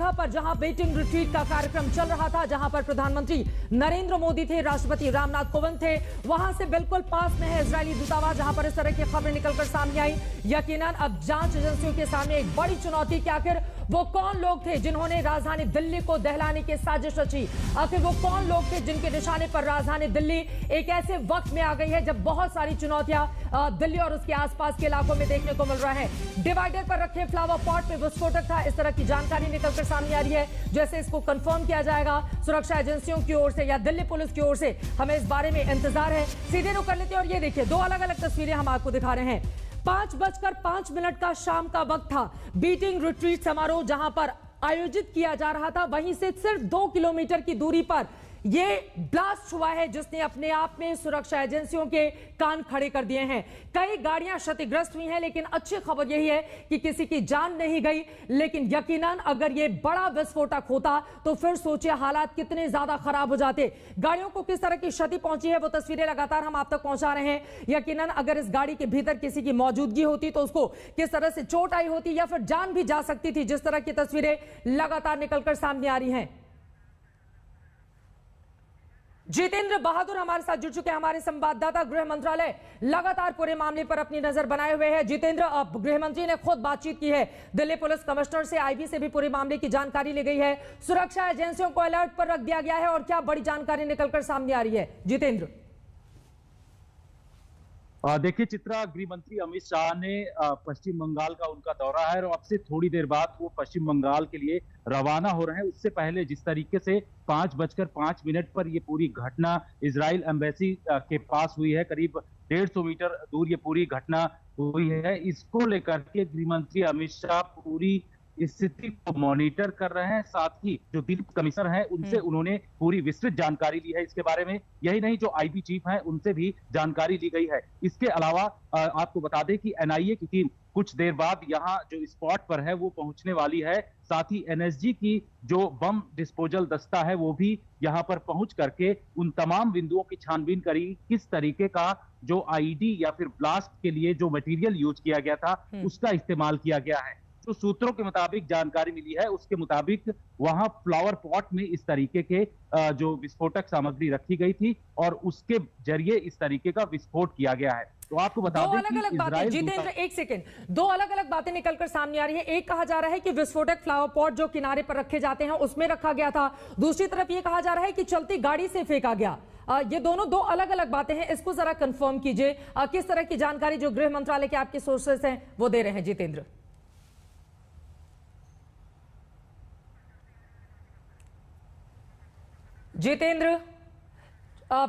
जगह पर जहां बीटिंग रिट्रीट का कार्यक्रम चल रहा था, जहां पर प्रधानमंत्री नरेंद्र मोदी थे, राष्ट्रपति रामनाथ कोविंद थे, वहां से बिल्कुल पास में है इजरायली दूतावास, जहां पर इस तरह की खबरें निकलकर सामने आई। यकीनन अब जांच एजेंसियों के सामने एक बड़ी चुनौती कि आखिर वो कौन लोग थे जिन्होंने राजधानी दिल्ली को दहलाने की साजिश रची। आखिर वो कौन लोग थे जिनके निशाने पर राजधानी दिल्ली एक ऐसे वक्त में आ गई है जब बहुत सारी चुनौतियां दिल्ली और उसके आसपास के इलाकों में देखने को मिल रहा है। डिवाइडर पर रखे फ्लावर पॉट में विस्फोटक था, इस तरह की जानकारी निकलकर सामने आ रही है। जैसे इसको कंफर्म किया जाएगा सुरक्षा एजेंसियों की ओर से या दिल्ली पुलिस की ओर से, हमें इस बारे में इंतजार है। सीधे रुक कर लेते हैं और ये देखिए, दो अलग अलग तस्वीरें हम आपको दिखा रहे हैं। 5:05 का शाम का वक्त था। बीटिंग रिट्रीट समारोह जहां पर आयोजित किया जा रहा था, वहीं से सिर्फ 2 किलोमीटर की दूरी पर यह ब्लास्ट हुआ है, जिसने अपने आप में सुरक्षा एजेंसियों के कान खड़े कर दिए हैं। कई गाड़ियां क्षतिग्रस्त हुई हैं, लेकिन अच्छी खबर यही है कि किसी की जान नहीं गई। लेकिन यकीनन अगर यह बड़ा विस्फोटक होता तो फिर सोचिए हालात कितने ज्यादा खराब हो जाते। गाड़ियों को किस तरह की क्षति पहुंची है वो तस्वीरें लगातार हम आप तक पहुंचा रहे हैं। यकीनन अगर इस गाड़ी के भीतर किसी की मौजूदगी होती तो उसको किस तरह से चोट आई होती या फिर जान भी जा सकती थी, जिस तरह की तस्वीरें लगातार निकलकर सामने आ रही हैं। जितेंद्र बहादुर हमारे साथ जुड़ चुके हैं, हमारे संवाददाता। गृह मंत्रालय लगातार पूरे मामले पर अपनी नजर बनाए हुए है। जितेंद्र, अब गृह मंत्री ने खुद बातचीत की है दिल्ली पुलिस कमिश्नर से, आईबी से भी पूरे मामले की जानकारी ली गई है। सुरक्षा एजेंसियों को अलर्ट पर रख दिया गया है और क्या बड़ी जानकारी निकलकर सामने आ रही है जितेंद्र? देखिए चित्रा, गृह मंत्री अमित शाह ने पश्चिम बंगाल का उनका दौरा है और अब से थोड़ी देर बाद वो पश्चिम बंगाल के लिए रवाना हो रहे हैं। उससे पहले जिस तरीके से 5:05 पर ये पूरी घटना इजराइल एम्बेसी के पास हुई है, करीब 150 मीटर दूर ये पूरी घटना हुई है, इसको लेकर के गृह मंत्री अमित शाह पूरी स्थिति को मॉनिटर कर रहे हैं। साथ ही जो दिल्ली कमिश्नर हैं उनसे उन्होंने पूरी विस्तृत जानकारी ली है इसके बारे में। यही नहीं, जो आईबी चीफ हैं उनसे भी जानकारी ली गई है। इसके अलावा आपको बता दें कि एनआईए की टीम कुछ देर बाद यहाँ जो स्पॉट पर है वो पहुंचने वाली है। साथ ही एनएसजी की जो बम डिस्पोजल दस्ता है वो भी यहाँ पर पहुंच करके उन तमाम बिंदुओं की छानबीन करी, किस तरीके का जो आईडी या फिर ब्लास्ट के लिए जो मटेरियल यूज किया गया था उसका इस्तेमाल किया गया है। जो सूत्रों के मुताबिक जानकारी मिली है उसके मुताबिक वहां फ्लावर पॉट में इस तरीके के जो विस्फोटक सामग्री रखी गई थी और उसके जरिए इस तरीके का विस्फोट किया गया है। तो आपको बता दें कि अलग-अलग बातें, जितेंद्र एक सेकंड, दो अलग अलग बातें निकलकर सामने आ रही है। एक कहा जा रहा है कि विस्फोटक फ्लावर पॉट जो किनारे पर रखे जाते हैं उसमें रखा गया था, दूसरी तरफ ये कहा जा रहा है कि चलती गाड़ी से फेंका गया। ये दोनों दो अलग अलग बातें हैं, इसको जरा कंफर्म कीजिए। किस तरह की जानकारी जो गृह मंत्रालय के आपके सोर्सेस हैं वो दे रहे हैं जितेंद्र?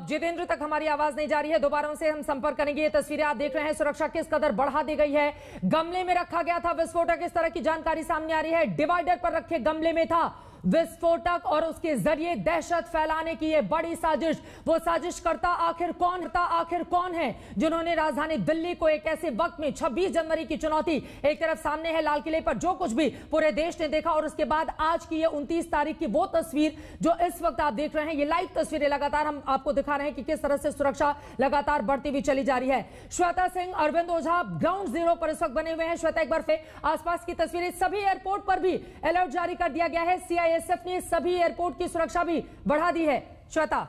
जितेंद्र तक हमारी आवाज नहीं जा रही है, दोबारा से हम संपर्क करेंगे। ये तस्वीरें आप देख रहे हैं, सुरक्षा किस कदर बढ़ा दी गई है। गमले में रखा गया था विस्फोटक, इस तरह की जानकारी सामने आ रही है। डिवाइडर पर रखे गमले में था विस्फोटक और उसके जरिए दहशत फैलाने की यह बड़ी साजिश। वो साजिश करता आखिर कौन है जिन्होंने राजधानी दिल्ली को एक ऐसे वक्त में 26 जनवरी की चुनौती एक तरफ सामने है, लाल किले पर जो कुछ भी पूरे देश ने देखा, और उसके बाद आज की ये 29 तारीख की वो तस्वीर जो इस वक्त आप देख रहे हैं। ये लाइव तस्वीरें लगातार हम आपको दिखा रहे हैं कि किस तरह से सुरक्षा लगातार बढ़ती हुई चली जा रही है। श्वेता सिंह, अरविंद ओझा ग्राउंड जीरो पर इस वक्त बने हुए हैं। श्वेता, एक बार फिर आसपास की तस्वीरें, सभी एयरपोर्ट पर भी अलर्ट जारी कर दिया गया है। सीआईएसएफ ने सभी एयरपोर्ट की सुरक्षा भी बढ़ा दी है। श्वेता,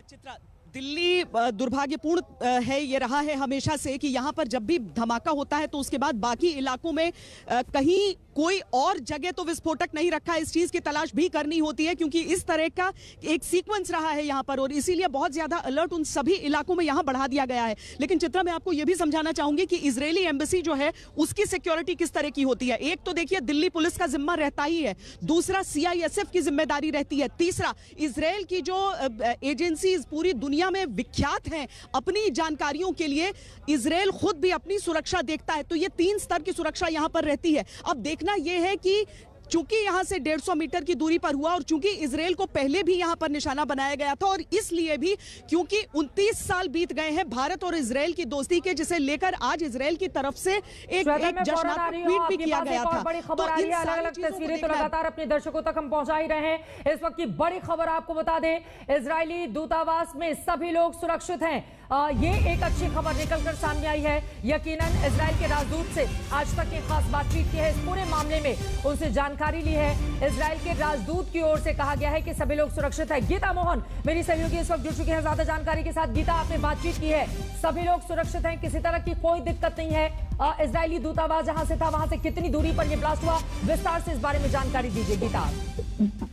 चित्रा, दिल्ली दुर्भाग्यपूर्ण है, ये रहा है हमेशा से कि यहाँ पर जब भी धमाका होता है तो उसके बाद बाकी इलाकों में कहीं कोई और जगह तो विस्फोटक नहीं रखा है, इस चीज की तलाश भी करनी होती है, क्योंकि इस तरह का एक सीक्वेंस रहा है यहाँ पर और इसीलिए बहुत ज्यादा अलर्ट उन सभी इलाकों में यहाँ बढ़ा दिया गया है। लेकिन चित्रा, मैं आपको यह भी समझाना चाहूंगी कि इजरायली एम्बेसी जो है उसकी सिक्योरिटी किस तरह की होती है। एक तो देखिए दिल्ली पुलिस का जिम्मा रहता ही है, दूसरा सीआईएसएफ की जिम्मेदारी रहती है, तीसरा इजरायल की जो एजेंसीज पूरी दुनिया में विख्यात हैं अपनी जानकारियों के लिए, इजरायल खुद भी अपनी सुरक्षा देखता है। तो ये 3 स्तर की सुरक्षा यहाँ पर रहती है। अब देखना यह है कि चूंकि यहां से 150 मीटर की दूरी पर हुआ और चूंकि इजरायल को पहले भी यहां पर निशाना बनाया गया था और इसलिए भी क्योंकि 29 साल बीत गए हैं भारत और इजरायल की दोस्ती के, जिसे लेकर आज इजरायल की तरफ से एक जश्नात्मक ट्वीट भी किया गया था। बड़ी खबर आ रही है, अलग अलग तस्वीरें तो लगातार अपने दर्शकों तक हम पहुंचा ही रहे हैं। इस वक्त की बड़ी खबर आपको बता दें, इजरायली दूतावास में सभी लोग सुरक्षित हैं। ये एक अच्छी खबर निकलकर सामने आई है। यकीनन इजराइल के राजदूत से आज तक की खास बातचीत की है, इस पूरे मामले में उनसे जानकारी ली है। इजराइल के राजदूत की ओर से कहा गया है कि सभी लोग सुरक्षित है। गीता मोहन मेरी सहयोगी इस वक्त जुड़ चुके हैं ज्यादा जानकारी के साथ। गीता, आपने बातचीत की है, सभी लोग सुरक्षित हैं, किसी तरह की कोई दिक्कत नहीं है। इजरायली दूतावास जहां से था वहां से कितनी दूरी पर यह ब्लास्ट हुआ, विस्तार से इस बारे में जानकारी दीजिए गीता।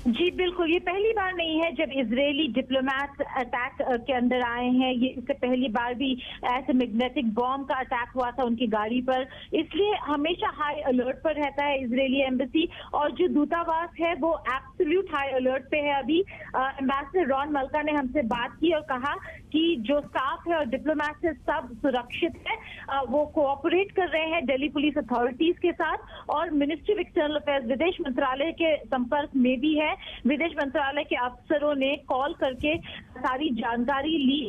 जी बिल्कुल, ये पहली बार नहीं है जब इजरायली डिप्लोमेट अटैक के अंदर आए हैं। ये इससे पहली बार भी ऐसे मैग्नेटिक बॉम्ब का अटैक हुआ था उनकी गाड़ी पर, इसलिए हमेशा हाई अलर्ट पर रहता है इजरायली एम्बेसी। और जो दूतावास है वो एब्सोल्यूट हाई अलर्ट पे है। अभी एम्बेसडर रॉन मल्का ने हमसे बात की और कहा कि जो स्टाफ है और डिप्लोमेट है सब सुरक्षित है, वो कोऑपरेट कर रहे हैं दिल्ली पुलिस अथॉरिटीज के साथ और मिनिस्ट्री ऑफ एक्सटर्नल अफेयर्स विदेश मंत्रालय के संपर्क में भी है। विदेश मंत्रालय के अफसरों ने कॉल करके सारी जानकारी ली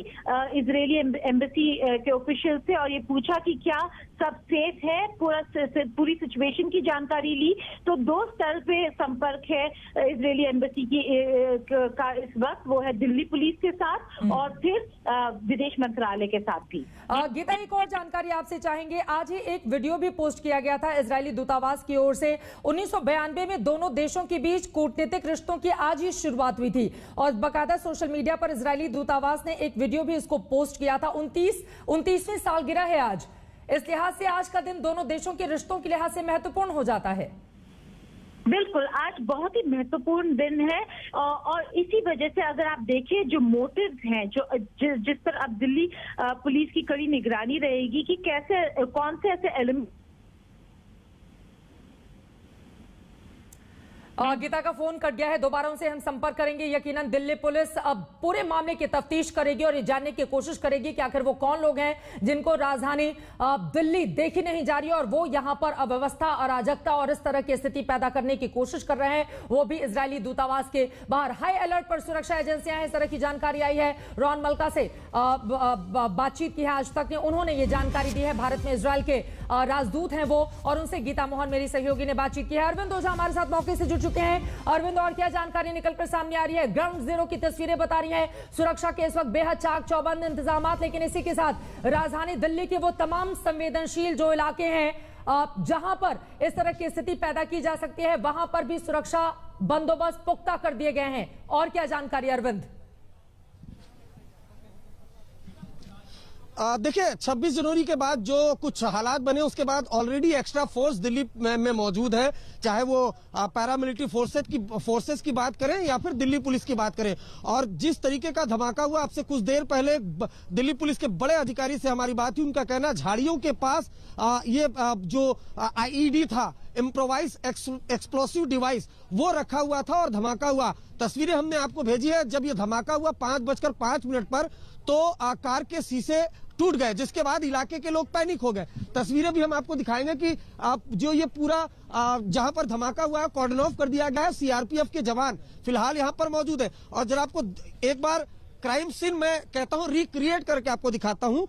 इजरायली एम्बेसी के ऑफिशियल से और ये पूछा कि क्या सब सेफ है, पूरी सिचुएशन की जानकारी ली। तो दो स्तर पे संपर्क है इजरायली एम्बेसी की का इस वक्त, वो है दिल्ली पुलिस के साथ और फिर विदेश मंत्रालय के साथ भी। गीता, एक और जानकारी आपसे चाहेंगे। आज ही एक वीडियो भी पोस्ट किया गया था इजरायली दूतावास की ओर से। 1992 में दोनों देशों के बीच कूटनीतिक रिश्तों की आज ही शुरुआत हुई थी और बाकायदा सोशल मीडिया पर इजरायली दूतावास ने एक वीडियो भी इसको पोस्ट किया था। 29वीं सालगिरह है आज। इस लिहाज से आज का दिन दोनों देशों के रिश्तों के लिहाज से महत्वपूर्ण हो जाता है। बिल्कुल, आज बहुत ही महत्वपूर्ण दिन है और इसी वजह से अगर आप देखें जो मोटिव्स हैं, जो जिस पर अब दिल्ली पुलिस की कड़ी निगरानी रहेगी कि कैसे कौन से ऐसे एलिमेंट। गीता का फोन कट गया है, दोबारा उनसे हम संपर्क करेंगे। यकीनन दिल्ली पुलिस अब पूरे मामले की तफ्तीश करेगी और ये जानने की कोशिश करेगी कि आखिर वो कौन लोग हैं जिनको राजधानी दिल्ली देखी नहीं जा रही है और वो यहां पर अव्यवस्था, अराजकता और इस तरह की स्थिति पैदा करने की कोशिश कर रहे हैं, वो भी इजरायली दूतावास के बाहर। हाई अलर्ट पर सुरक्षा एजेंसियां हैं, इस तरह की जानकारी आई है। रॉन मल्का से बातचीत की है आज तक ने, उन्होंने ये जानकारी दी है। भारत में इजरायल के राजदूत हैं वो, और उनसे गीता मोहन मेरी सहयोगी ने बातचीत की है। अरविंद ओझा हमारे साथ मौके से जुड़ चुके हैं। अरविंद, और क्या जानकारी निकलकर सामने आ रही है? ग्राउंड जीरो की तस्वीरें बता रही हैं सुरक्षा के इस वक्त बेहद चाक चौबंद इंतजाम, लेकिन इसी के साथ राजधानी दिल्ली के वो तमाम संवेदनशील जो इलाके हैं जहां पर इस तरह की स्थिति पैदा की जा सकती है, वहां पर भी सुरक्षा बंदोबस्त पुख्ता कर दिए गए हैं। और क्या जानकारी अरविंद? देखिए, 26 जनवरी के बाद जो कुछ हालात बने उसके बाद ऑलरेडी एक्स्ट्रा फोर्स दिल्ली में मौजूद है, चाहे वो पैरामिलिट्री फोर्सेस की बात करें या फिर दिल्ली पुलिस की बात करें। और जिस तरीके का धमाका हुआ, आपसे कुछ देर पहले दिल्ली पुलिस के बड़े अधिकारी से हमारी बात हुई, उनका कहना झाड़ियों के पास ये जो आईईडी था, इम्प्रोवाइज एक्सप्लोसिव डिवाइस, वो रखा हुआ था और धमाका हुआ। तस्वीरें हमने आपको भेजी है। जब ये धमाका हुआ 5:05 पर तो कार के शीशे टूट गए, जिसके बाद इलाके के लोग पैनिक हो गए। तस्वीरें भी हम आपको दिखाएंगे कि आप जो ये पूरा जहां पर धमाका हुआ है कॉर्डन ऑफ कर दिया गया है। सीआरपीएफ के जवान फिलहाल यहां पर मौजूद है। और जरा आपको एक बार क्राइम सीन मैं कहता हूं रिक्रिएट करके आपको दिखाता हूं।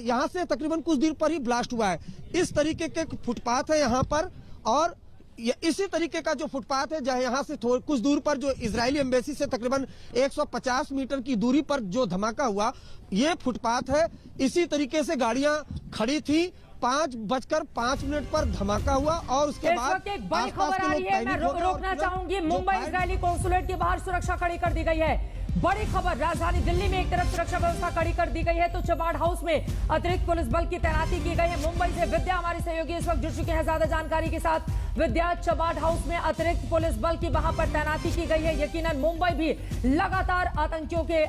यहां से तकरीबन कुछ दूर पर ही ब्लास्ट हुआ है। इस तरीके के फुटपाथ है यहाँ पर, और इसी तरीके का जो फुटपाथ है जहां यहाँ से कुछ दूर पर जो इजरायली एम्बेसी से तकरीबन 150 मीटर की दूरी पर जो धमाका हुआ, ये फुटपाथ है। इसी तरीके से गाड़ियां खड़ी थी। 5:05 पर धमाका हुआ और उसके बाद एक बड़ी खबर आ रही है, मैं रोकना चाहूंगी। मुंबई इजरायली कॉन्सुलेट के बाहर सुरक्षा खड़ी कर दी गई है। बड़ी खबर, राजधानी दिल्ली में एक तरफ सुरक्षा व्यवस्था कड़ी कर दी गई है तो चबाड़ हाउस में अतिरिक्त पुलिस बल की तैनाती की गई है। मुंबई से विद्या हमारी सहयोगी इस वक्त जुड़ चुके हैं ज्यादा जानकारी के साथ। विद्या, चबाड़ हाउस में अतिरिक्त पुलिस बल की वहां पर तैनाती की गई है। यकीनन मुंबई भी लगातार आतंकियों के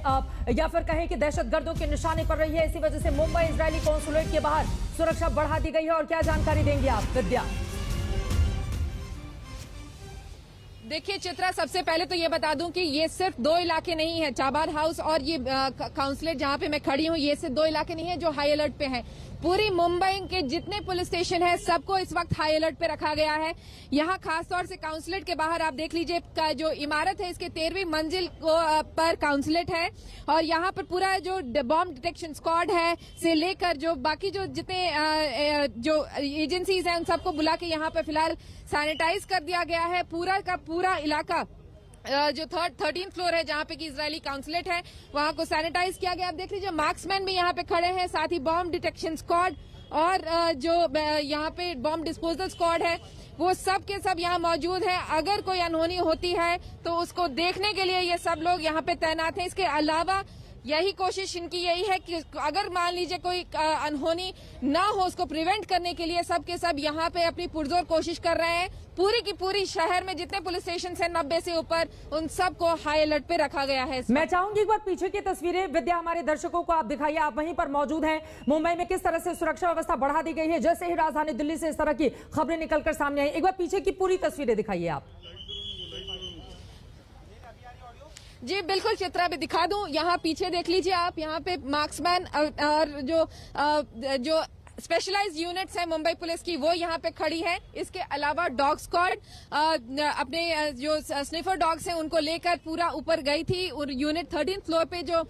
या फिर कहें कि दहशतगर्दों के निशाने पर रही है, इसी वजह से मुंबई इजरायली कॉन्सुलेट के बाहर सुरक्षा बढ़ा दी गई है। और क्या जानकारी देंगे आप विद्या? देखिए चित्रा, सबसे पहले तो ये बता दूं कि ये सिर्फ 2 इलाके नहीं है, चाबार हाउस और ये काउंसलेट जहां पे मैं खड़ी हूं, ये सिर्फ 2 इलाके नहीं है जो हाई अलर्ट पे हैं। पूरी मुंबई के जितने पुलिस स्टेशन है सबको इस वक्त हाई अलर्ट पे रखा गया है। यहाँ खासतौर से काउंसलेट के बाहर आप देख लीजिए, जो इमारत है इसके 13वीं मंजिल पर काउंसलेट है और यहाँ पर पूरा जो बॉम्ब डिटेक्शन स्क्वाड है से लेकर जो बाकी जो जितने जो एजेंसीज हैं उन सबको बुला के यहाँ पर फिलहाल सैनिटाइज कर दिया गया है। पूरा का पूरा इलाका जो 13th फ्लोर है जहाँ पे कि इजरायली काउंसलेट है, वहाँ को सैनिटाइज किया गया। आप देख लीजिए मार्क्समैन भी यहाँ पे खड़े हैं, साथ ही बॉम्ब डिटेक्शन स्क्वाड और जो यहाँ पे बॉम्ब डिस्पोजल स्क्वाड है वो सब के सब यहाँ मौजूद है। अगर कोई अनहोनी होती है तो उसको देखने के लिए ये सब लोग यहाँ पे तैनात हैं। इसके अलावा यही कोशिश इनकी यही है कि अगर मान लीजिए कोई अनहोनी ना हो, उसको प्रिवेंट करने के लिए सब के सब यहाँ पे अपनी पुरजोर कोशिश कर रहे हैं। पूरी की पूरी शहर में जितने पुलिस स्टेशन हैं 90 से ऊपर, उन सबको हाई अलर्ट पे रखा गया है। मैं चाहूंगी एक बार पीछे की तस्वीरें विद्या हमारे दर्शकों को आप दिखाइए, आप वहीं पर मौजूद हैं। मुंबई में किस तरह से सुरक्षा व्यवस्था बढ़ा दी गई है जैसे ही राजधानी दिल्ली से इस तरह की खबरें निकलकर सामने आई। एक बार पीछे की पूरी तस्वीरें दिखाइए आप। जी बिल्कुल चित्रा भी दिखा दूं, यहाँ पीछे देख लीजिए आप, यहाँ पे मार्क्समैन और जो स्पेशलाइज्ड यूनिट्स है मुंबई पुलिस की वो यहाँ पे खड़ी है। इसके अलावा डॉग स्क्वाड अपने जो स्निफर डॉग्स हैं उनको लेकर पूरा ऊपर गई थी और यूनिट 13th फ्लोर पे जो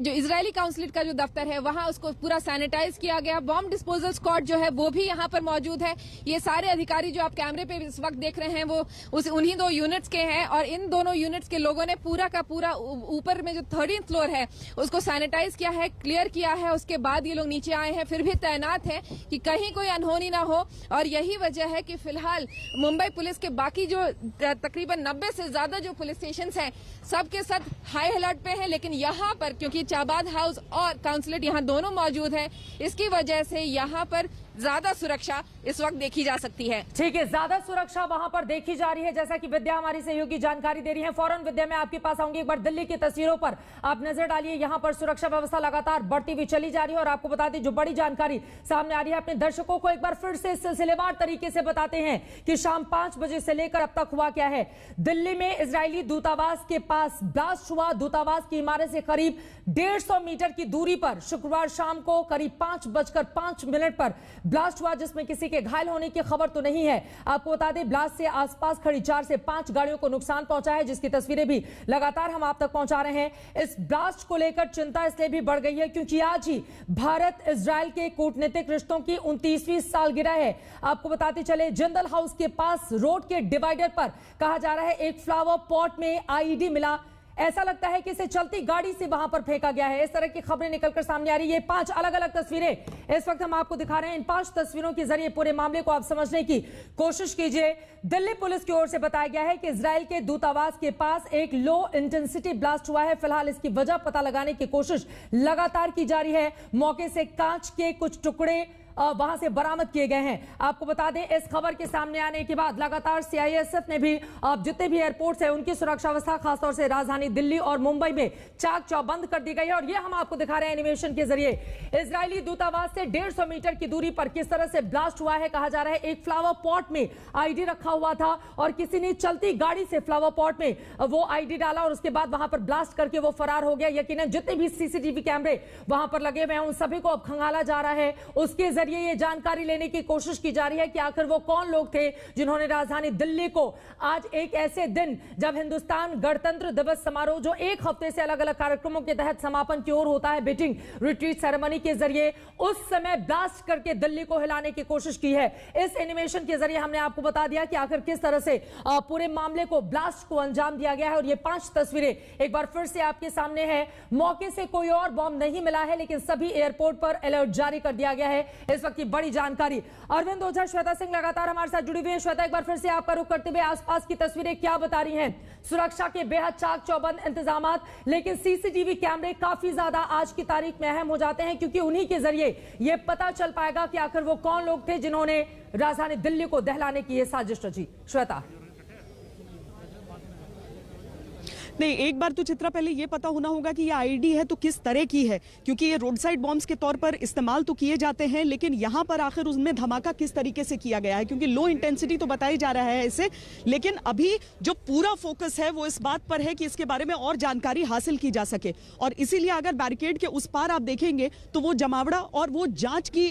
इजरायली काउंसलेट का जो दफ्तर है वहाँ उसको पूरा सैनिटाइज किया गया। बॉम्ब डिस्पोजल स्क्वाड जो है वो भी यहाँ पर मौजूद है। ये सारे अधिकारी जो आप कैमरे पे इस वक्त देख रहे हैं वो उन्हीं 2 यूनिट्स के हैं और इन दोनों यूनिट्स के लोगों ने पूरा का पूरा ऊपर में जो 13th फ्लोर है उसको सैनिटाइज किया है, क्लियर किया है। उसके बाद ये लोग नीचे आए हैं, फिर भी तैनात है कि कहीं कोई अनहोनी ना हो। और यही वजह है कि फिलहाल मुंबई पुलिस के बाकी जो तकरीबन 90 से ज्यादा जो पुलिस स्टेशंस हैं सबके सब हाई अलर्ट पे हैं, लेकिन यहाँ पर क्योंकि चाबाद हाउस और काउंसलेट यहाँ दोनों मौजूद हैं, इसकी वजह से यहाँ पर ज्यादा सुरक्षा इस वक्त देखी जा सकती है। ठीक है, ज्यादा सुरक्षा वहां पर देखी जा रही है जैसा कि विद्या हमारी सहयोगी जानकारी दे रही है। फौरन विद्या मैं आपके पास आऊंगी। एक बार दिल्ली की तस्वीरों पर आप नजर डालिए, यहां पर सुरक्षा व्यवस्था लगातार बढ़ती हुई चली जा रही है। और आपको बता दें जो बड़ी जानकारी सामने आ रही है, अपने दर्शकों को एक बार फिर से सिलसिलेवार तरीके से बताते हैं कि शाम 5 बजे से लेकर अब तक हुआ क्या है। दिल्ली में इजरायली दूतावास के पास ब्लास्ट हुआ। दूतावास की इमारत से करीब 150 मीटर की दूरी पर शुक्रवार शाम को करीब 5:05 पर ब्लास्ट हुआ, जिसमें किसी के घायल होने की खबर तो नहीं है। आपको बता दें ब्लास्ट से आसपास खड़ी 4 से 5 गाड़ियों को नुकसान पहुंचा है, जिसकी तस्वीरें भी लगातार हम आप तक पहुंचा रहे हैं। इस ब्लास्ट को लेकर चिंता इसलिए भी बढ़ गई है क्योंकि आज ही भारत इजरायल के कूटनीतिक रिश्तों की 29वीं सालगिरह है। आपको बताते चले जिंदल हाउस के पास रोड के डिवाइडर पर कहा जा रहा है एक फ्लावर पॉट में आईईडी मिला। ऐसा लगता है कि इसे चलती गाड़ी से वहां पर फेंका गया है। इस तरह की खबरें निकलकर सामने आ रही है। ये 5 अलग अलग तस्वीरें इस वक्त हम आपको दिखा रहे हैं। इन 5 तस्वीरों के जरिए पूरे मामले को आप समझने की कोशिश कीजिए। दिल्ली पुलिस की ओर से बताया गया है कि इजरायल के दूतावास के पास एक लो इंटेंसिटी ब्लास्ट हुआ है। फिलहाल इसकी वजह पता लगाने की कोशिश लगातार की जा रही है। मौके से कांच के कुछ टुकड़े वहां से बरामद किए गए हैं। आपको बता दें इस खबर के सामने आने के बाद लगातार सीआईएसएफ ने भी जितने भी एयरपोर्ट्स हैं उनकी सुरक्षा व्यवस्था खासतौर से राजधानी दिल्ली और मुंबई में चाक चौबंद कर दी गई है। और ये हम आपको दिखा रहे हैं एनिमेशन के जरिए इजरायली दूतावास से 150 मीटर की दूरी पर किस तरह से ब्लास्ट हुआ है। कहा जा रहा है एक फ्लावर पॉट में आईडी रखा हुआ था और किसी ने चलती गाड़ी से फ्लावर पॉट में वो आईडी डाला और उसके बाद वहां पर ब्लास्ट करके वो फरार हो गया। यकीनन जितने भी सीसीटीवी कैमरे वहां पर लगे हुए हैं उन सभी को अब खंगाला जा रहा है। उसके जरिए ये जानकारी लेने की कोशिश की जा रही है कि आखिर वो कौन लोग थे जिन्होंने राजधानी दिल्ली को आज एक ऐसे दिन जब हिंदुस्तान गणतंत्र दिवस समारोह जो एक हफ्ते से अलग अलग कार्यक्रमों के तहत समापन की ओर होता है बीटिंग रिट्रीट सेरेमनी के जरिए, उस समय ब्लास्ट करके दिल्ली को हिलाने की कोशिश की है। इस एनिमेशन के जरिए हमने आपको बता दिया कि आखिर किस तरह से पूरे मामले को ब्लास्ट को अंजाम दिया गया है। और ये 5 तस्वीरें एक बार फिर से आपके सामने है। मौके से कोई और बॉम्ब नहीं मिला है लेकिन सभी एयरपोर्ट पर अलर्ट जारी कर दिया गया है। इस वक्त की बड़ी जानकारी अरविंद ओझा, श्वेता सिंह लगातार हमारे साथ जुड़ी हुई है। श्वेता एक बार फिर से आपका रुख करते हुए आसपास की तस्वीरें क्या बता रही हैं? सुरक्षा के बेहद चाक चौबंद इंतजामात, लेकिन सीसीटीवी कैमरे काफी ज्यादा आज की तारीख में अहम हो जाते हैं क्योंकि उन्हीं के जरिए यह पता चल पाएगा कि आखिर वो कौन लोग थे जिन्होंने राजधानी दिल्ली को दहलाने की यह साजिश रची। श्वेता नहीं, एक बार तो चित्रा पहले ये पता होना होगा कि ये आईडी है तो किस तरह की है, क्योंकि ये रोड साइड बॉम्ब्स के तौर पर इस्तेमाल तो किए जाते हैं लेकिन यहाँ पर आखिर उसमें धमाका किस तरीके से किया गया है, क्योंकि लो इंटेंसिटी तो बताई जा रहा है इसे, लेकिन अभी जो पूरा फोकस है वो इस बात पर है कि इसके बारे में और जानकारी हासिल की जा सके। और इसीलिए अगर बैरिकेड के उस पार आप देखेंगे तो वो जमावड़ा और वो जांच की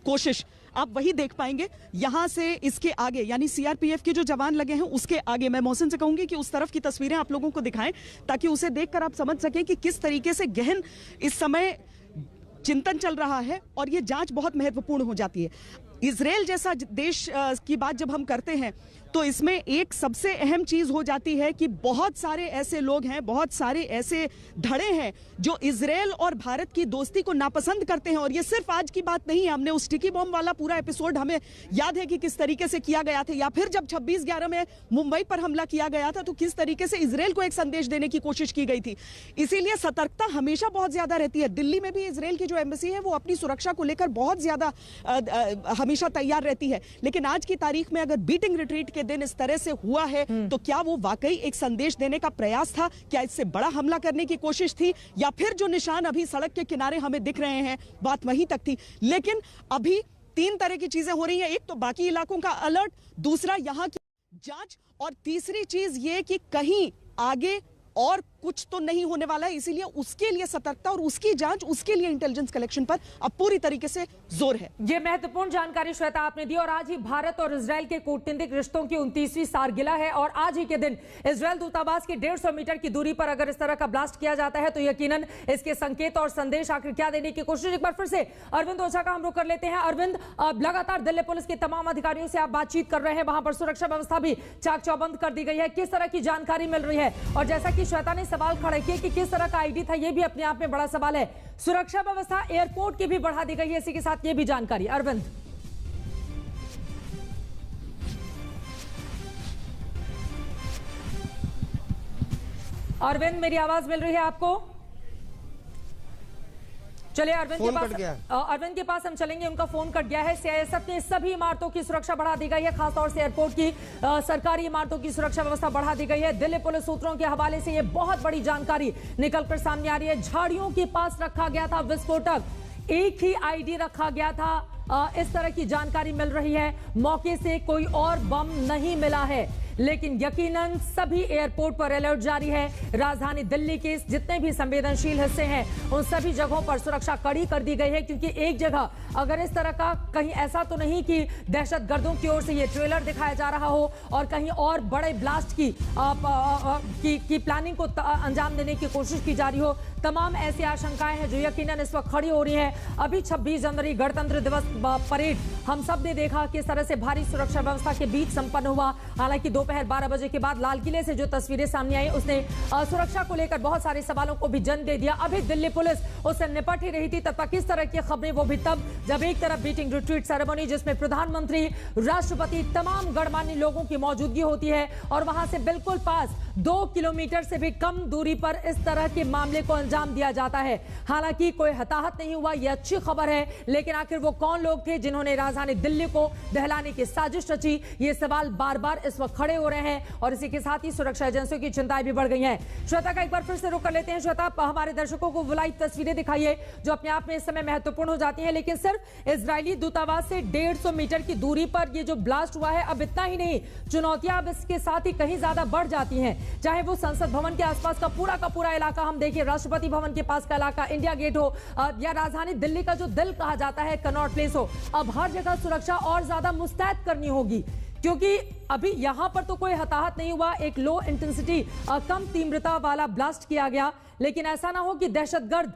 कोशिश आप वही देख पाएंगे। यहां से इसके आगे यानी सीआरपीएफ के जो जवान लगे हैं उसके आगे मैं मोहसिन से कहूंगी कि उस तरफ की तस्वीरें आप लोगों को दिखाएं ताकि उसे देखकर आप समझ सकें कि किस तरीके से गहन इस समय चिंतन चल रहा है और ये जांच बहुत महत्वपूर्ण हो जाती है। इजराइल जैसा देश की बात जब हम करते हैं तो इसमें एक सबसे अहम चीज हो जाती है कि बहुत सारे ऐसे लोग हैं, बहुत सारे ऐसे धड़े हैं जो इजराइल और भारत की दोस्ती को नापसंद करते हैं। और ये सिर्फ आज की बात नहीं है, हमने उस टिकी बॉम्ब वाला पूरा एपिसोड हमें याद है कि किस तरीके से किया गया था, या फिर जब 26/11 में मुंबई पर हमला किया गया था तो किस तरीके से इजराइल को एक संदेश देने की कोशिश की गई थी। इसीलिए सतर्कता हमेशा बहुत ज्यादा रहती है। दिल्ली में भी इजराइल की जो एम्बेसी है वो अपनी सुरक्षा को लेकर बहुत ज्यादा हमेशा तैयार रहती है। लेकिन आज की तारीख में अगर बीटिंग रिट्रीट के दिन इस तरह से हुआ है तो क्या वो वाकई एक संदेश देने का प्रयास था? क्या इससे बड़ा हमला करने की कोशिश थी, या फिर जो निशान अभी सड़क के किनारे हमें दिख रहे हैं बात वहीं तक थी? लेकिन अभी 3 तरह की चीजें हो रही हैं। एक तो बाकी इलाकों का अलर्ट, दूसरा यहां की जांच, और तीसरी चीज ये कि कहीं आगे और कुछ तो नहीं होने वाला है। इसीलिए उसके लिए सतर्कता और उसकी जांच, उसके लिए इंटेलिजेंस कलेक्शन पर अब पूरी तरीके से जोर है। ये महत्वपूर्ण जानकारी श्वेता आपने दी। और आज ही भारत और इजराइल के कूटनीतिक रिश्तों की 29वीं सालगिरह है और आज ही के दिन इजराइल दूतावास की 150 मीटर की दूरी पर अगर इस तरह का ब्लास्ट किया जाता है तो यकीनन इसके संकेत और संदेश आखिर क्या देने की कोशिश। एक बार फिर से अरविंद ओझा का हम रुख कर लेते हैं। अरविंद, लगातार दिल्ली पुलिस के तमाम अधिकारियों से आप बातचीत कर रहे हैं, वहां पर सुरक्षा व्यवस्था भी चाक चौबंद कर दी गई है, किस तरह की जानकारी मिल रही है? और जैसा कि श्वेता ने सवाल खड़ा किया कि किस तरह का आईडी था, यह भी अपने आप में बड़ा सवाल है। सुरक्षा व्यवस्था एयरपोर्ट की भी बढ़ा दी गई है, इसी के साथ यह भी जानकारी। अरविंद, अरविंद मेरी आवाज मिल रही है आपको? चलिए अरविंद के पास हम चलेंगे। उनका फोन कट गया है। सीआईएसएफ ने सभी इमारतों की सुरक्षा बढ़ा दी गई है, खासतौर से एयरपोर्ट की सरकारी इमारतों की सुरक्षा व्यवस्था बढ़ा दी गई है। दिल्ली पुलिस सूत्रों के हवाले से यह बहुत बड़ी जानकारी निकलकर सामने आ रही है। झाड़ियों के पास रखा गया था विस्फोटक, एक ही आईडी रखा गया था, इस तरह की जानकारी मिल रही है। मौके से कोई और बम नहीं मिला है, लेकिन यकीनन सभी एयरपोर्ट पर अलर्ट जारी है। राजधानी दिल्ली के जितने भी संवेदनशील हिस्से हैं उन सभी जगहों पर सुरक्षा कड़ी कर दी गई है, क्योंकि एक जगह अगर इस तरह का कहीं ऐसा तो नहीं कि दहशतगर्दों की ओर से ये ट्रेलर दिखाया जा रहा हो और कहीं और बड़े ब्लास्ट की प्लानिंग को अंजाम देने की कोशिश की जा रही हो। तमाम ऐसी आशंकाएं हैं जो यकीनन इस वक्त खड़ी हो रही हैं। अभी 26 जनवरी गणतंत्र दिवस परेड हम सब ने देखा किस तरह से भारी सुरक्षा व्यवस्था के बीच संपन्न हुआ। हालांकि दोपहर 12 बजे के बाद लाल किले से जो तस्वीरें सामने आई उसने सुरक्षा को लेकर बहुत सारे सवालों को भी जन्म दे दिया। अभी दिल्ली पुलिस उससे निपट ही रही थी, तब तक किस तरह की खबरें, वो भी तब जब एक तरफ बीटिंग रिट्रीट सेरेमनी जिसमें प्रधानमंत्री, राष्ट्रपति, तमाम गणमान्य लोगों की मौजूदगी होती है और वहां से बिल्कुल पास 2 किलोमीटर से भी कम दूरी पर इस तरह के मामले को अंजाम दिया जाता है। हालांकि कोई हताहत नहीं हुआ, यह अच्छी खबर है, लेकिन आखिर वो कौन लोग थे जिन्होंने राजधानी दिल्ली को दहलाने की साजिश रची? ये सवाल बार बार इस वक्त खड़े हो रहे हैं और इसी के साथ ही सुरक्षा एजेंसियों की चिंताएं भी बढ़ गई हैं। श्वेता का एक बार फिर से रुख कर लेते हैं। श्वेता, हमारे दर्शकों को वो लाइव तस्वीरें दिखाइए जो अपने आप में इस समय महत्वपूर्ण हो जाती हैं, लेकिन सिर्फ इजरायली दूतावास से 150 मीटर की दूरी पर ये जो ब्लास्ट हुआ है, अब इतना ही नहीं, चुनौतियां अब इसके साथ ही कहीं ज्यादा बढ़ जाती हैं। चाहे वो संसद भवन के आसपास का पूरा इलाका हम देखिए, राष्ट्रपति भवन के पास का इलाका, इंडिया गेट हो या राजधानी दिल्ली का जो दिल कहा जाता है कनॉट प्लेस हो, अब हर जगह सुरक्षा और ज्यादा मुस्तैद करनी होगी, क्योंकि अभी यहां पर तो कोई हताहत नहीं हुआ, एक लो इंटेंसिटी कम तीव्रता वाला ब्लास्ट किया गया, लेकिन ऐसा ना हो कि दहशतगर्द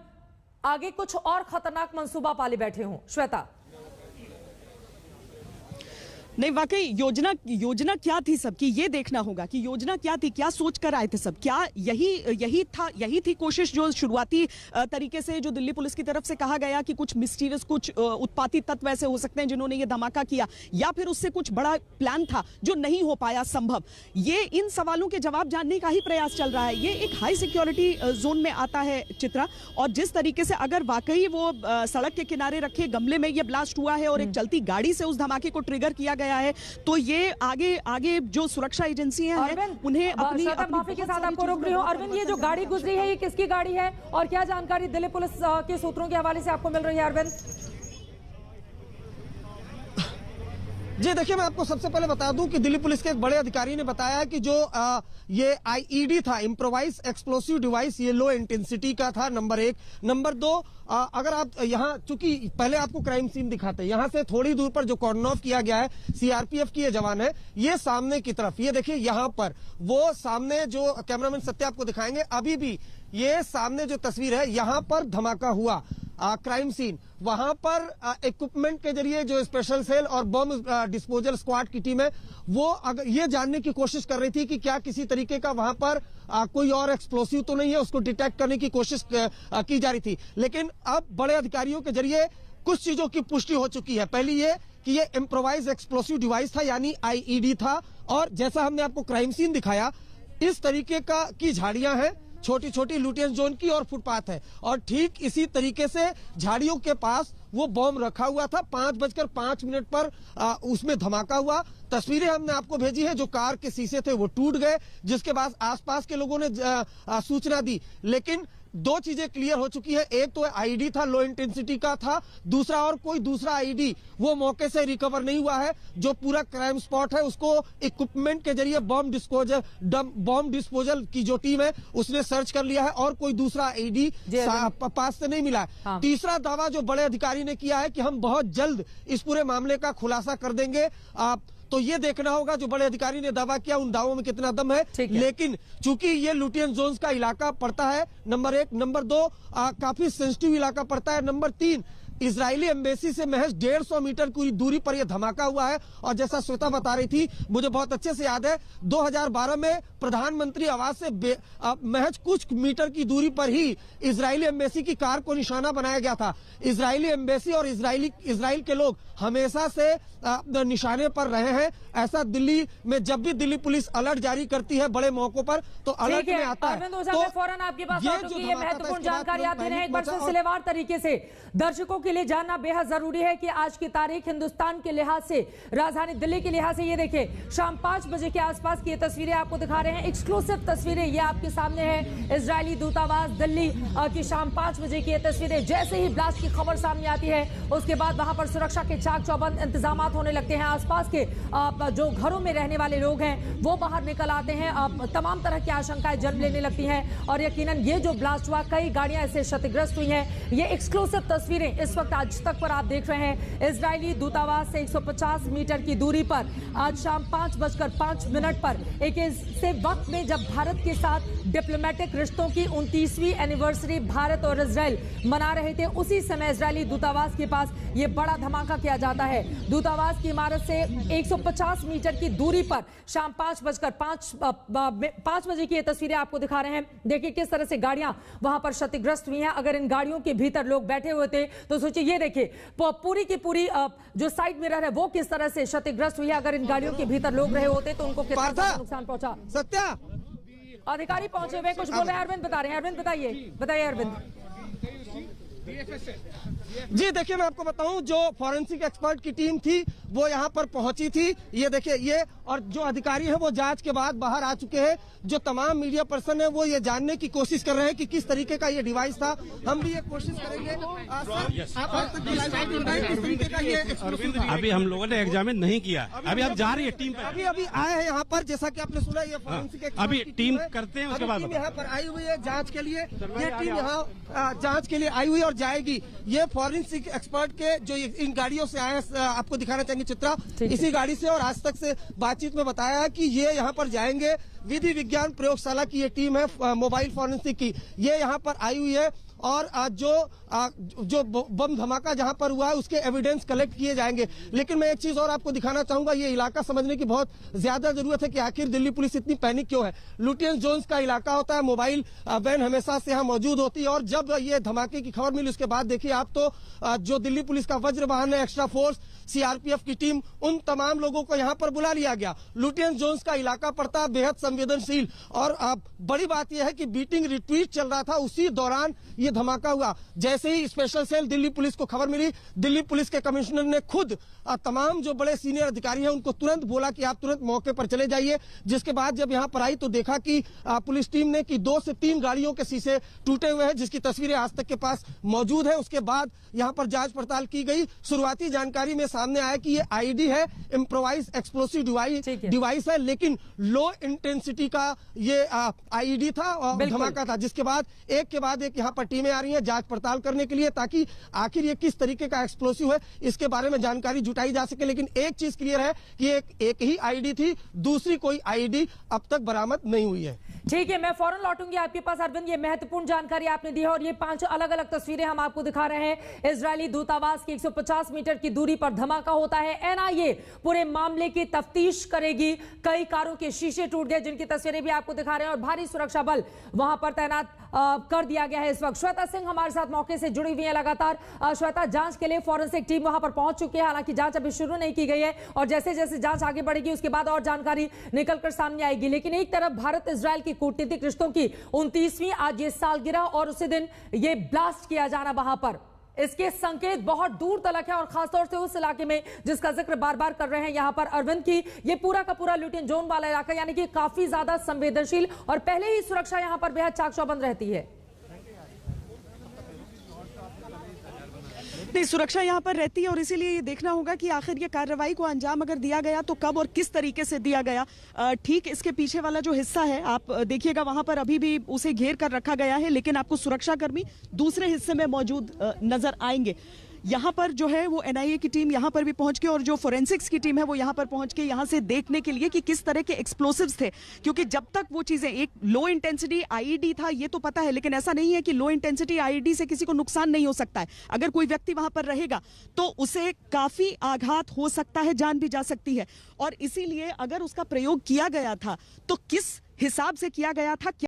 आगे कुछ और खतरनाक मंसूबा पाले बैठे हों। श्वेता, नहीं, वाकई योजना क्या थी सबकी, ये देखना होगा कि योजना क्या थी, क्या सोच कर आए थे सब। क्या यही थी कोशिश जो शुरुआती तरीके से जो दिल्ली पुलिस की तरफ से कहा गया कि कुछ मिस्टीरियस, कुछ उत्पाती तत्व ऐसे हो सकते हैं जिन्होंने ये धमाका किया, या फिर उससे कुछ बड़ा प्लान था जो नहीं हो पाया संभव? ये इन सवालों के जवाब जानने का ही प्रयास चल रहा है। ये एक हाई सिक्योरिटी जोन में आता है चित्रा, और जिस तरीके से अगर वाकई वो सड़क के किनारे रखे गमले में ये ब्लास्ट हुआ है और एक चलती गाड़ी से उस धमाके को ट्रिगर किया गया है, तो ये आगे जो सुरक्षा एजेंसियां हैं उन्हें अपनी माफी के साथ आपको रोक रही हूं। अरविंद, ये जो गाड़ी गुजरी है ये किसकी गाड़ी है और क्या जानकारी दिल्ली पुलिस के सूत्रों के हवाले से आपको मिल रही है? अरविंद जी देखिए, मैं आपको सबसे पहले बता दूं कि दिल्ली पुलिस के एक बड़े अधिकारी ने बताया है कि जो ये आईईडी था, इम्प्रोवाइज एक्सप्लोसिव डिवाइस, ये लो इंटेंसिटी का था, नंबर 1। नंबर 2, अगर आप यहाँ, चूंकि पहले आपको क्राइम सीन दिखाते हैं, यहाँ से थोड़ी दूर पर जो कॉर्डन ऑफ किया गया है, सीआरपीएफ की ये जवान है, ये सामने की तरफ, ये देखिए यहाँ पर वो सामने जो कैमरामैन सत्य आपको दिखाएंगे, अभी भी ये सामने जो तस्वीर है, यहाँ पर धमाका हुआ। क्राइम सीन, वहां पर इक्विपमेंट के जरिए जो स्पेशल सेल और बम डिस्पोजल स्क्वाड की टीम है वो अगर ये जानने की कोशिश कर रही थी कि क्या किसी तरीके का वहां पर कोई और एक्सप्लोसिव तो नहीं है, उसको डिटेक्ट करने की कोशिश की जा रही थी। लेकिन अब बड़े अधिकारियों के जरिए कुछ चीजों की पुष्टि हो चुकी है। पहली ये कि ये इम्प्रोवाइज एक्सप्लोसिव डिवाइस था, यानी आईईडी था, और जैसा हमने आपको क्राइम सीन दिखाया इस तरीके की झाड़ियां हैं, छोटी छोटी लुटियंस जोन की, और फुटपाथ है, और ठीक इसी तरीके से झाड़ियों के पास वो बॉम्ब रखा हुआ था। 5:05 पर उसमें धमाका हुआ। तस्वीरें हमने आपको भेजी है, जो कार के शीशे थे वो टूट गए, जिसके बाद आसपास के लोगों ने सूचना दी। लेकिन दो चीजें क्लियर हो चुकी है, एक तो आईडी था, लो इंटेंसिटी का था, दूसरा और कोई दूसरा आईडी वो मौके से रिकवर नहीं हुआ है। जो पूरा क्राइम स्पॉट है उसको इक्विपमेंट के जरिए बॉम्ब डिस्पोजल की जो टीम है उसने सर्च कर लिया है, और कोई दूसरा आईडी पास से नहीं मिला है। हाँ। तीसरा दावा जो बड़े अधिकारी ने किया है कि हम बहुत जल्द इस पूरे मामले का खुलासा कर देंगे। तो ये देखना होगा जो बड़े अधिकारी ने दावा किया उन दावों में कितना दम है। लेकिन चूंकि ये लुटियन जोन्स का इलाका पड़ता है, नंबर 1, नंबर 2 काफी सेंसिटिव इलाका पड़ता है, नंबर 3 इजरायली एम्बेसी से महज 150 मीटर की दूरी पर यह धमाका हुआ है। और जैसा श्वेता बता रही थी, मुझे बहुत अच्छे से याद है, 2012 में प्रधानमंत्री आवास से महज कुछ मीटर की दूरी पर ही इजरायली एम्बेसी की कार को निशाना बनाया गया था। इजरायली एम्बेसी और इजराइल के लोग हमेशा से निशाने पर रहे हैं। ऐसा दिल्ली में जब भी दिल्ली पुलिस अलर्ट जारी करती है बड़े मौकों पर तो अलर्ट में आता है। तो फौरन आपके पास ये महत्वपूर्ण जानकारी आप दे रहे हैं। एक बार सिलसिलेवार तरीके से दर्शकों के लिए जानना बेहद जरूरी है कि आज की तारीख हिंदुस्तान के लिहाज से, राजधानी दिल्ली के लिहाज से, ये देखिए शाम 5 बजे के आसपास की ये तस्वीरें आपको दिखा रहे हैं, एक्सक्लूसिव तस्वीरें ये आपके सामने है। इजरायली दूतावास दिल्ली की शाम 5 बजे की ये तस्वीरें। जैसे ही ब्लास्ट की खबर सामने आती है उसके बाद वहां पर सुरक्षा के चाक चौबंद इंतजाम होने लगते हैं। आसपास के जो घरों में रहने वाले लोग हैं वो बाहर निकल आते हैं। तमाम तरह की आशंकाएं जन्म लेने लगती हैं और यकीनन ये जो ब्लास्ट हुआ, कई गाड़ियां ऐसे क्षतिग्रस्त हुई हैं। ये एक्सक्लूसिव तस्वीरें इस वक्त आज तक पर आप देख रहे हैं। इजरायली दूतावास से 150 मीटर की दूरी पर आज शाम 5:05 पर एक ऐसे वक्त में जब भारत के साथ डिप्लोमेटिक रिश्तों की 29वीं एनिवर्सरी भारत और इजराइल मना रहे थे, उसी समय इजरायली दूतावास के पास ये बड़ा धमाका किया जाता है। दूतावास की इमारत से 150 मीटर की दूरी पर शाम 5 बजे की ये तस्वीरें आपको दिखा रहे हैं। देखिए किस तरह से गाड़ियां वहां पर क्षतिग्रस्त हुई हैं। अगर इन गाड़ियों के भीतर लोग बैठे हुए थे तो सोचिए, ये देखिए पूरी की पूरी जो साइड मिरर है वो किस तरह से क्षतिग्रस्त हुई है। अगर इन गाड़ियों के भीतर लोग रहे होते तो उनको कितना नुकसान पहुंचा। सत्या, अधिकारी पहुंचे हुए कुछ बोल रहे हैं। अरविंद बता रहे हैं। अरविंद बताइए अरविंद। जी देखिए, मैं आपको बताऊं, जो फॉरेंसिक एक्सपर्ट की टीम थी वो यहां पर पहुंची थी। ये देखिए, ये और जो अधिकारी हैं वो जांच के बाद बाहर आ चुके हैं। जो तमाम मीडिया पर्सन है वो ये जानने की कोशिश कर रहे हैं कि किस तरीके का ये डिवाइस था। हम भी ये कोशिश करेंगे। अभी हम लोगों ने एग्जामिन नहीं किया, अभी आप जा रही है टीम पर, अभी आए हैं यहाँ पर, जैसा कि आपने सुना, ये फॉरेंसिक एक्सपर्ट अभी टीम करते हैं उसके बाद यहाँ पर आई हुई है जांच के लिए। ये टीम यहाँ जांच के लिए आई हुई और जाएगी। ये फॉरेंसिक एक्सपर्ट के जो इन गाड़ियों से आए हैं, आपको दिखाना चाहेंगे चित्रा, इसी गाड़ी से, और आज तक से बातचीत में बताया है कि ये यहाँ पर जाएंगे। विधि विज्ञान प्रयोगशाला की ये टीम है मोबाइल फॉरेंसिक की, ये यहाँ पर आई हुई है और जो बम धमाका जहां पर हुआ है उसके एविडेंस कलेक्ट किए जाएंगे। लेकिन मैं एक चीज और आपको दिखाना चाहूंगा, ये इलाका समझने की बहुत ज्यादा जरूरत है कि आखिर दिल्ली पुलिस इतनी पैनिक क्यों है। लुटियंस जोन्स का इलाका होता है, मोबाइल वैन हमेशा से यहाँ मौजूद होती है, और जब ये धमाके की खबर मिली उसके बाद देखिए आप तो जो दिल्ली पुलिस का वज्र वाहन है, एक्स्ट्रा फोर्स, सीआरपीएफ की टीम, उन तमाम लोगों को यहाँ पर बुला लिया गया। लुटियंस जोन्स का इलाका पड़ता है बेहद संवेदनशील, और बड़ी बात यह है कि बीटिंग रिट्रीट चल रहा था, उसी दौरान ये धमाका हुआ। जैसे ही स्पेशल सेल दिल्ली पुलिस को खबर मिली, दिल्ली पुलिस के कमिश्नर ने खुद तमाम जो बड़े सीनियर अधिकारी हैं उनको तुरंत बोला कि आप तुरंत मौके पर चले जाइए। जिसके बाद जब यहाँ पर आई तो देखा कि पुलिस टीम ने कि 2 से 3 गाड़ियों के शीशे टूटे हुए हैं, जिसकी तस्वीरें आज तक के पास मौजूद है। उसके बाद यहाँ पर जांच पड़ताल की गई। शुरुआती जानकारी में सामने आया कि ये आईडी है, इम्प्रोवाइज एक्सप्लोसिव डिवाइस है, लेकिन लो इंटेंसिटी का ये आईडी था और धमाका था। जिसके बाद एक के बाद एक यहाँ पर टीम टीमें आ रही हैं जांच पड़ताल करने के लिए, ताकि आखिर ये किस तरीके का एक्सप्लोसिव है इसके बारे में जानकारी जुटाई जा सके। लेकिन एक चीज क्लियर है कि एक ही आईडी थी, दूसरी कोई आईडी अब तक बरामद नहीं हुई है। ठीक है, मैं फौरन लौटूंगी आपके पास अरविंद। ये महत्वपूर्ण जानकारी आपने दी है और ये 5 अलग अलग तस्वीरें हम आपको दिखा रहे हैं। इजरायली दूतावास की 150 मीटर की दूरी पर धमाका होता है। एनआईए पूरे मामले की तफ्तीश करेगी। कई कारों के शीशे टूट गए जिनकी तस्वीरें भी आपको दिखा रहे हैं और भारी सुरक्षा बल वहां पर तैनात कर दिया गया है। इस वक्त श्वेता सिंह हमारे साथ मौके से जुड़ी हुई है लगातार। श्वेता, जांच के लिए फॉरेंसिक टीम वहां पर पहुंच चुकी है, हालांकि जांच अभी शुरू नहीं की गई है और जैसे जैसे जांच आगे बढ़ेगी उसके बाद और जानकारी निकलकर सामने आएगी। लेकिन एक तरफ भारत इजरायल की कूटनीतिक रिश्तों की 29वीं आज ये सालगिरह और उसी दिन ये ब्लास्ट किया जाना वहां पर, इसके संकेत बहुत दूर तलक है और खासतौर से उस इलाके में जिसका जिक्र बार बार कर रहे हैं यहां पर अरविंद की, ये पूरा का पूरा लुटियन जोन वाला इलाका, यानी कि काफी ज्यादा संवेदनशील और पहले ही सुरक्षा यहां पर बेहद चाक चौबंद रहती है। नहीं, सुरक्षा यहाँ पर रहती है और इसीलिए ये देखना होगा कि आखिर ये कार्रवाई को अंजाम अगर दिया गया तो कब और किस तरीके से दिया गया। ठीक इसके पीछे वाला जो हिस्सा है आप देखिएगा वहां पर अभी भी उसे घेर कर रखा गया है, लेकिन आपको सुरक्षाकर्मी दूसरे हिस्से में मौजूद नजर आएंगे। यहाँ पर जो है वो एनआईए की टीम यहाँ पर भी पहुंच के और जो फोरेंसिक्स की टीम है वो यहाँ पर पहुंच के यहाँ से देखने के लिए कि किस तरह के एक्सप्लोसिव्स थे, क्योंकि जब तक वो चीजें, एक लो इंटेंसिटी आईईडी था ये तो पता है, लेकिन ऐसा नहीं है कि लो इंटेंसिटी आईईडी से किसी को नुकसान नहीं हो सकता है। अगर कोई व्यक्ति वहां पर रहेगा तो उसे काफी आघात हो सकता है, जान भी जा सकती है। और इसीलिए अगर उसका प्रयोग किया गया था तो किस हिसाब से किया गया था,